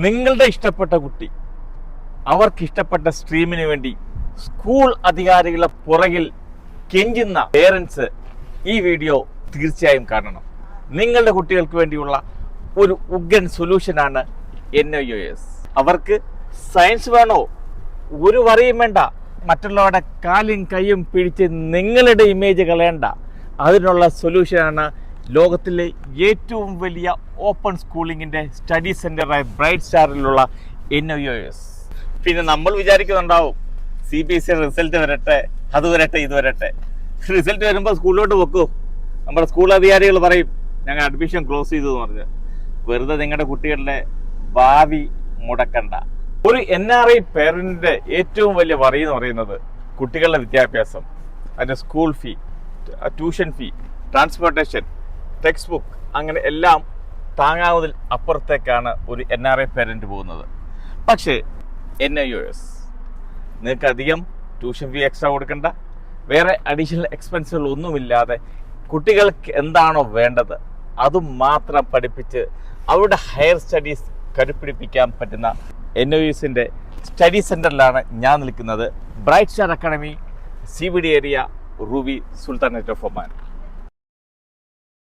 നിങ്ങളുടെ ഇഷ്ടപ്പെട്ട കുട്ടി അവർക്കിഷ്ടപ്പെട്ട സ്ട്രീമിന് വേണ്ടി സ്കൂൾ അധികാരികളെ പുറകിൽ കെഞ്ചുന്ന പേരൻസ് ഈ വീഡിയോ തീർച്ചയായും കാണണം. നിങ്ങളുടെ കുട്ടികൾക്ക് വേണ്ടിയുള്ള ഒരു ഉഗ്രൻ സൊല്യൂഷനാണ് NIOS. അവർക്ക് സയൻസ് വേണോ, ഒരു വറിയും വേണ്ട. മറ്റുള്ളവരുടെ കാലും കൈയും പിടിച്ച് നിങ്ങളുടെ ഇമേജ് കളയണ്ട. അതിനുള്ള സൊല്യൂഷനാണ് ലോകത്തിലെ ഏറ്റവും വലിയ ഓപ്പൺ സ്കൂളിങ്ങിൻ്റെ സ്റ്റഡി സെൻ്ററായ ബ്രൈറ്റ് സ്റ്റാറിലുള്ള NIOS. പിന്നെ നമ്മൾ വിചാരിക്കുന്നുണ്ടാവും CBSE റിസൾട്ട് വരട്ടെ, അത് വരട്ടെ, ഇത് വരട്ടെ. റിസൾട്ട് വരുമ്പോൾ സ്കൂളിലോട്ട് വെക്കും. നമ്മുടെ സ്കൂൾ അധികാരികൾ പറയും ഞങ്ങൾ അഡ്മിഷൻ ക്ലോസ് ചെയ്തു എന്ന് പറഞ്ഞ്. വെറുതെ നിങ്ങളുടെ കുട്ടികളുടെ ഭാവി മുടക്കണ്ട. ഒരു NRI പേരൻറ്റിൻ്റെ ഏറ്റവും വലിയ വറി എന്ന് പറയുന്നത് കുട്ടികളുടെ വിദ്യാഭ്യാസം, അതിൻ്റെ school fee, tuition fee, transportation, text book, അങ്ങനെ എല്ലാം താങ്ങാവുന്നതിൽ അപ്പുറത്തേക്കാണ് ഒരു NRI പേരൻറ്റ് പോകുന്നത്. പക്ഷേ NIOS നിങ്ങൾക്ക് അധികം ട്യൂഷൻ ഫീ എക്സ്ട്രാ കൊടുക്കണ്ട, വേറെ അഡീഷണൽ എക്സ്പെൻസുകൾ ഒന്നുമില്ലാതെ കുട്ടികൾക്ക് എന്താണോ വേണ്ടത് അതുമാത്രം പഠിപ്പിച്ച് അവരുടെ ഹയർ സ്റ്റഡീസ് കരുപ്പിടിപ്പിക്കാൻ പറ്റുന്ന NIOSൻ്റെ സ്റ്റഡി സെൻ്ററിലാണ് ഞാൻ നിൽക്കുന്നത്. Bright star academy, CBD area, Ruby, sultanate of Oman.